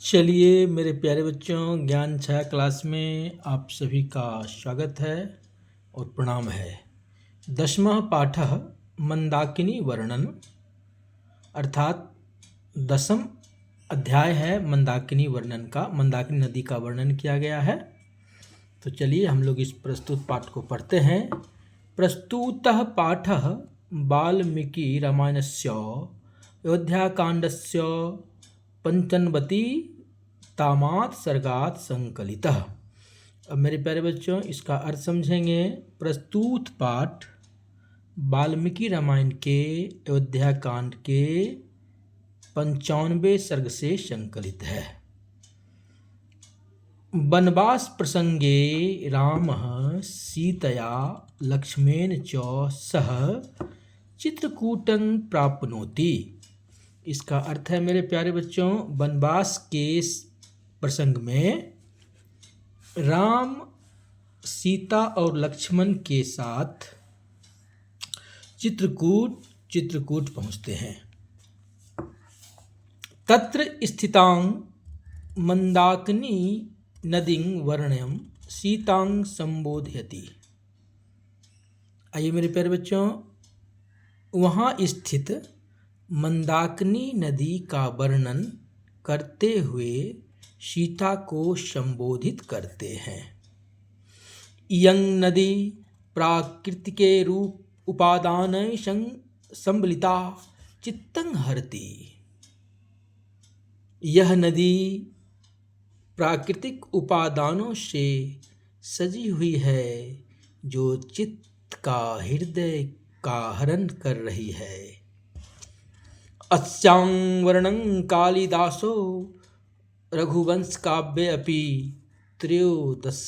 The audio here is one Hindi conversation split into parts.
चलिए मेरे प्यारे बच्चों, ज्ञान छाया क्लास में आप सभी का स्वागत है और प्रणाम है। 10वां पाठः मंदाकिनी वर्णन, अर्थात 10वां अध्याय है मंदाकिनी वर्णन का। मंदाकिनी नदी का वर्णन किया गया है। तो चलिए हम लोग इस प्रस्तुत पाठ को पढ़ते हैं। प्रस्तुतः पाठः वाल्मीकि रामायणस्य अयोध्याकाण्डस्य पंचनवति तामात् सर्गात् संकलितः। अब मेरे प्यारे बच्चों इसका अर्थ समझेंगे। प्रस्तुत पाठ वाल्मीकि रामायण के अयोध्या कांड के 95वें सर्ग से संकलित है। वनवास प्रसंगे रामः सीतया लक्ष्मणेन च सह चित्रकूटं प्राप्नोति। इसका अर्थ है मेरे प्यारे बच्चों, वनवास के प्रसंग में राम सीता और लक्ष्मण के साथ चित्रकूट पहुँचते हैं। तत्र स्थितां मंदाकिनी नदीं वर्ण्यं सीतां संबोधयति। आइए मेरे प्यारे बच्चों, वहाँ स्थित मंदाकिनी नदी का वर्णन करते हुए सीता को संबोधित करते हैं। इयं नदी प्राकृतिके रूप उपादानै संबलिता चित्तं हरति। यह नदी प्राकृतिक उपादानों से सजी हुई है जो चित्त का हृदय का हरण कर रही है। अस्यां वर्णनं कालिदासो रघुवंश काव्ये अपि त्रयोदश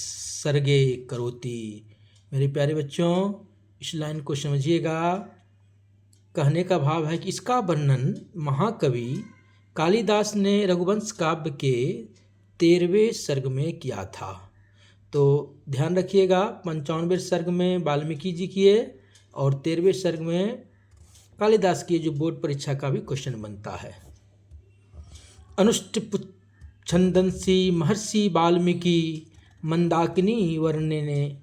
सर्गे करोति। मेरे प्यारे बच्चों इस लाइन को समझिएगा। कहने का भाव है कि इसका वर्णन महाकवि कालिदास ने रघुवंश काव्य के 13वें सर्ग में किया था। तो ध्यान रखिएगा, 95वें सर्ग में वाल्मीकि जी किए और 13वें सर्ग में कालिदास की, जो बोर्ड परीक्षा का भी क्वेश्चन बनता है। अनुष्टुप छंदंसी महर्षि वाल्मीकि मंदाकिनी वर्णने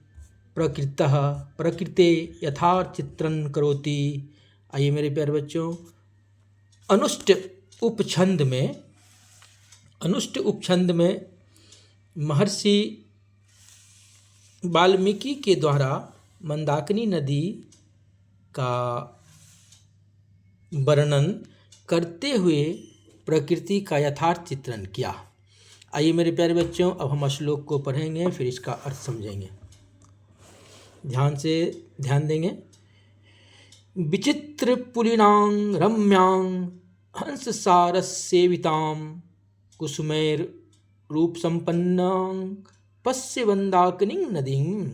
प्रकृते यथार्थ चित्रण करोति। आइए मेरे प्यारे बच्चों, अनुष्ट उपछंद में महर्षि वाल्मीकि के द्वारा मंदाकिनी नदी का वर्णन करते हुए प्रकृति का यथार्थ चित्रण किया। आइए मेरे प्यारे बच्चों, अब हम श्लोक को पढ़ेंगे, फिर इसका अर्थ समझेंगे। ध्यान देंगे। विचित्र पुलिनां रम्यां हंस सारस सेवितां कुसुमैर रूप संपन्नां पश्य मंदाकिनी नदीं।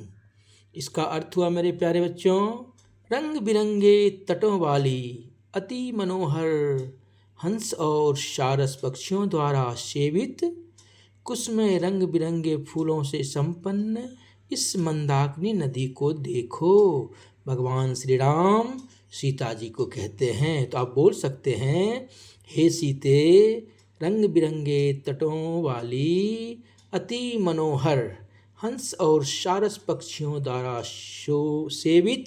इसका अर्थ हुआ मेरे प्यारे बच्चों, रंग बिरंगे तटों वाली अति मनोहर हंस और सारस पक्षियों द्वारा सेवित कुसुमय रंग बिरंगे फूलों से संपन्न इस मंदाकिनी नदी को देखो। भगवान श्री राम सीता जी को कहते हैं। तो आप बोल सकते हैं, हे सीते, रंग बिरंगे तटों वाली अति मनोहर हंस और सारस पक्षियों द्वारा सेवित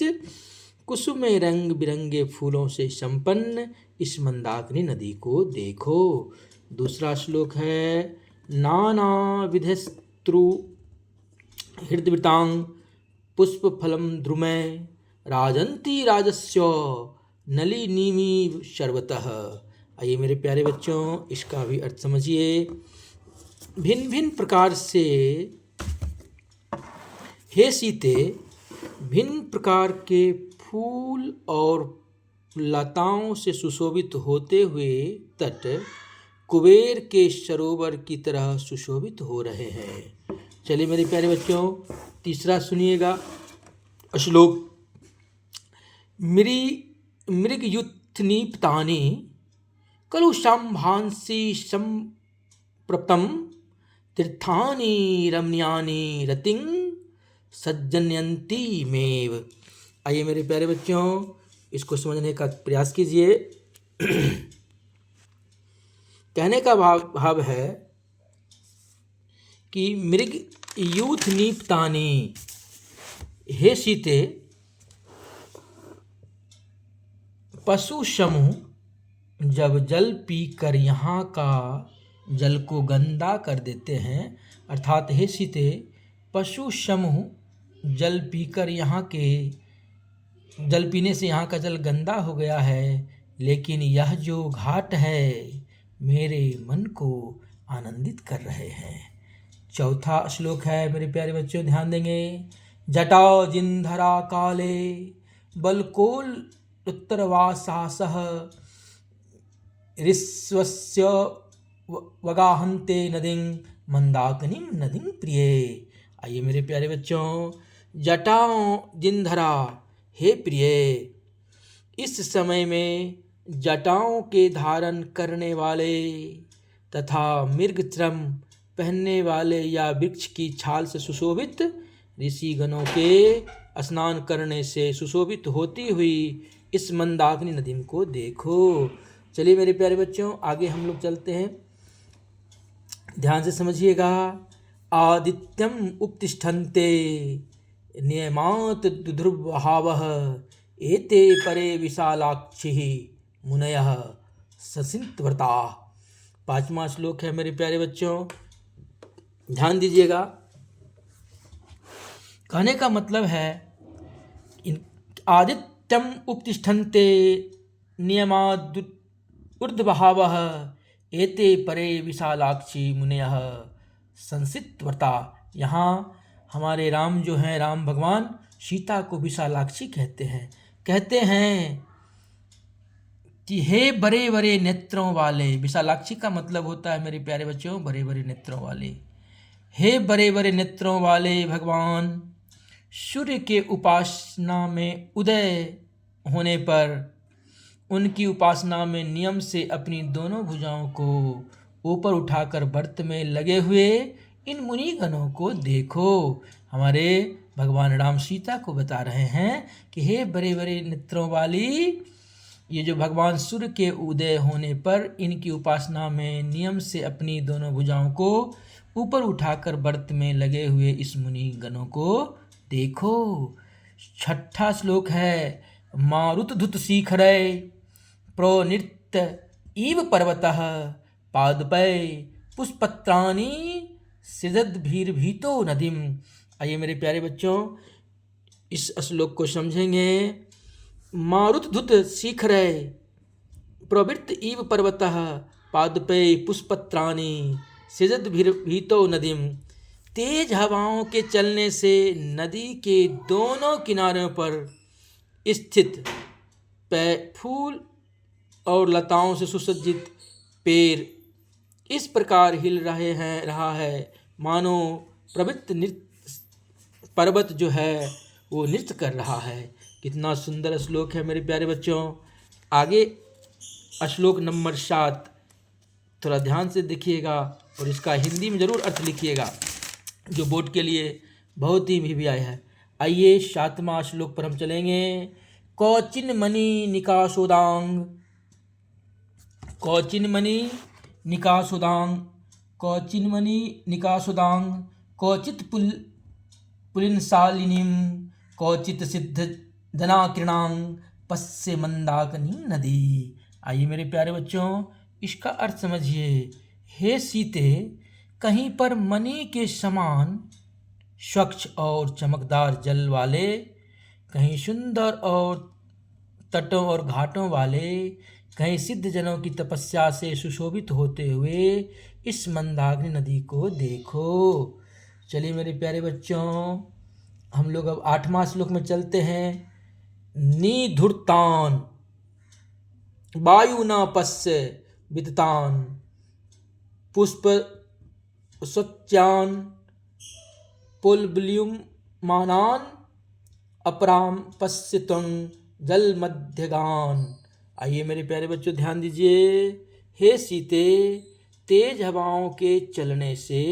कुसुमय रंग बिरंगे फूलों से संपन्न इस मंदाकिनी नदी को देखो। दूसरा श्लोक है, नाना विधस्तृ हृदवृतां पुष्पफलं द्रुमय राजन्ती राजस्य नलिनीमिव सर्वतः। आइए मेरे प्यारे बच्चों इसका भी अर्थ समझिए। भिन्न भिन्न प्रकार से, हे सीते, भिन्न प्रकार के फूल और लताओं से सुशोभित होते हुए तट कुबेर के सरोवर की तरह सुशोभित हो रहे हैं। चलिए मेरे प्यारे बच्चों तीसरा सुनिएगा श्लोक। मृगयुथनीपतानि खलु शाम्भांसि संप्रप्तं तीर्थानि रमणीयानि रतिं सज्जनयन्ति मेव। आइए मेरे प्यारे बच्चों इसको समझने का प्रयास कीजिए। कहने का भाव है कि मृग यूथ नीपतानी, हे सीते पशु समूह जब जल पीकर यहाँ का जल को गंदा कर देते हैं, अर्थात हे सीते पशु समूह जल पीकर यहाँ के जल पीने से यहाँ का जल गंदा हो गया है, लेकिन यह जो घाट है मेरे मन को आनंदित कर रहे हैं। चौथा श्लोक है मेरे प्यारे बच्चों, ध्यान देंगे। जटा जिन्धरा काले बलकोल उत्तरवासासः ऋस्वस्य वगाहन्ते नदीं मंदाकिनीं नदीं प्रिये। आइए मेरे प्यारे बच्चों, जटाओं जिन्धरा, हे प्रिय, इस समय में जटाओं के धारण करने वाले तथा मृगचर्म पहनने वाले या वृक्ष की छाल से सुशोभित ऋषिगणों के स्नान करने से सुशोभित होती हुई इस मंदाकिनी नदी को देखो। चलिए मेरे प्यारे बच्चों, आगे हम लोग चलते हैं, ध्यान से समझिएगा। आदित्यम उपतिष्ठन्ते नियमात दुर्भावः एते परे विशालाक्षिः मुनयः ससिंतव्रता। पांचवा श्लोक है मेरे प्यारे बच्चों, ध्यान दीजिएगा। कहने का मतलब है आदित्यम उपतिष्ठन्ते नियमाद ऊर्ध्वभावः एते परे विशालाक्षी मुनयः संसितव्रता। यहाँ हमारे राम जो हैं, राम भगवान सीता को विशालाक्षी कहते हैं कि हे बड़े बड़े नेत्रों वाले। विशालाक्षी का मतलब होता है मेरे प्यारे बच्चों बड़े बड़े नेत्रों वाले। हे बड़े बड़े नेत्रों वाले भगवान, सूर्य के उपासना में उदय होने पर उनकी उपासना में नियम से अपनी दोनों भुजाओं को ऊपर उठाकर व्रत में लगे हुए इन मुनिगणों को देखो। हमारे भगवान राम सीता को बता रहे हैं कि हे बड़े बड़े नेत्रों वाली, ये जो भगवान सूर्य के उदय होने पर इनकी उपासना में नियम से अपनी दोनों भुजाओं को ऊपर उठाकर व्रत में लगे हुए इस मुनि गणों को देखो। छठा श्लोक है। मारुतधुत शिखरै प्रोनित्य इव पर्वतः पादपै पुष्पत्राणि सृजद्भिर्भीतो नदीम। आइए मेरे प्यारे बच्चों, इस श्लोक को समझेंगे। मारुतधुत शिखरै प्रवृत्त इव पर्वतः पादपै पुष्पत्राणि सृजद्भिर्भीतो नदीम। तेज हवाओं के चलने से नदी के दोनों किनारों पर स्थित फूल और लताओं से सुसज्जित पेड़ इस प्रकार हिल रहा है मानो प्रवृत्त नृत्य पर्वत जो है वो नृत्य कर रहा है। कितना सुंदर श्लोक है मेरे प्यारे बच्चों। आगे श्लोक नंबर 7 थोड़ा ध्यान से देखिएगा और इसका हिंदी में ज़रूर अर्थ लिखिएगा, जो बोर्ड के लिए बहुत ही भी आया है। आइए 7वां श्लोक पर हम चलेंगे। कौचिन्मणि निकासोदांग, कौचिन्मणि निकासोदांग, कौचिन्मणि निकासोदांग, कौचित पुलिनशालिनीं, कौचित सिद्ध जनाकृणां पश्य मंदाकिनी नदी। आइए मेरे प्यारे बच्चों, इसका अर्थ समझिए। हे सीते, कहीं पर मणि के समान स्वच्छ और चमकदार जल वाले, कहीं सुंदर और तटों और घाटों वाले, कहीं सिद्ध जनों की तपस्या से सुशोभित होते हुए इस मंदाकिनी नदी को देखो। चलिए मेरे प्यारे बच्चों, हम लोग अब 8वां श्लोक में चलते हैं। निधुर्तान वायुना पश्य विदतान पुष्प सत्यान पुलबल्युमानान अपराम पश्यतं जल मध्यगान। आइए मेरे प्यारे बच्चों ध्यान दीजिए। हे सीते, तेज हवाओं के चलने से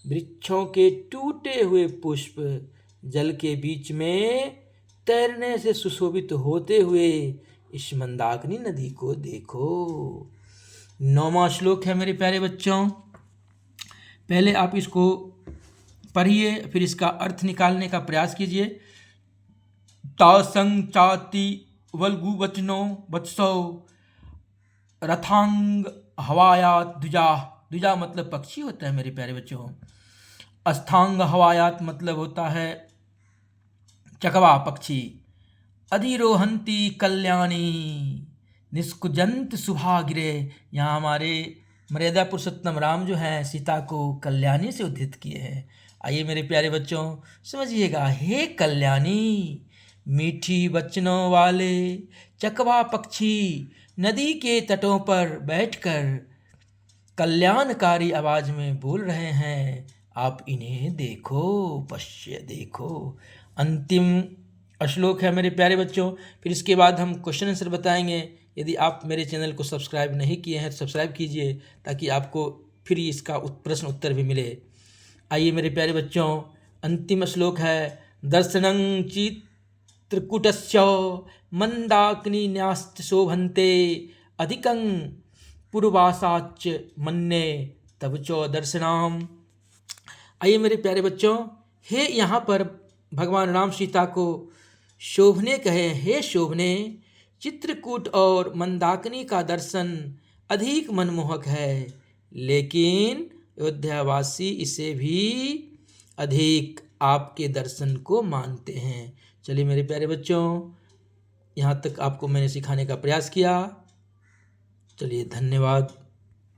वृक्षों के टूटे हुए पुष्प जल के बीच में तैरने से सुशोभित होते हुए इस मंदाकिनी नदी को देखो। 9वां श्लोक है मेरे प्यारे बच्चों। पहले आप इसको पढ़िए, फिर इसका अर्थ निकालने का प्रयास कीजिए। तासंग चाति वल्गु वचनो वत्सो रथांग हवायात द्विजा। द्विजा मतलब पक्षी होता है मेरे प्यारे बच्चों। अस्थांग हवायात मतलब होता है चकवा पक्षी। अधिरोहंती कल्याणी निष्कुजंत सुभागिरे। यहाँ हमारे मर्यादा पुरुषोत्तम राम जो हैं सीता को कल्याणी से उद्धृत किए हैं। आइए मेरे प्यारे बच्चों समझिएगा। हे कल्याणी, मीठी वचनों वाले चकवा पक्षी नदी के तटों पर बैठकर कल्याणकारी आवाज में बोल रहे हैं। आप इन्हें देखो, पश्य देखो। अंतिम श्लोक है मेरे प्यारे बच्चों। फिर इसके बाद हम क्वेश्चन आंसर बताएंगे। यदि आप मेरे चैनल को सब्सक्राइब नहीं किए हैं तो सब्सक्राइब कीजिए, ताकि आपको फिर इसका प्रश्न उत्तर भी मिले। आइए मेरे प्यारे बच्चों, अंतिम श्लोक है। दर्शनं चित्रकूटस्य मंदाकिन्याश्च शोभन्ते अधिकं पूर्वासाच मन्ये तब च दर्शनाम। आइए मेरे प्यारे बच्चों, हे यहाँ पर भगवान राम सीता को शोभने कहे। हे शोभने, चित्रकूट और मंदाकिनी का दर्शन अधिक मनमोहक है, लेकिन अयोध्यावासी इसे भी अधिक आपके दर्शन को मानते हैं। चलिए मेरे प्यारे बच्चों, यहाँ तक आपको मैंने सिखाने का प्रयास किया। चलिए धन्यवाद।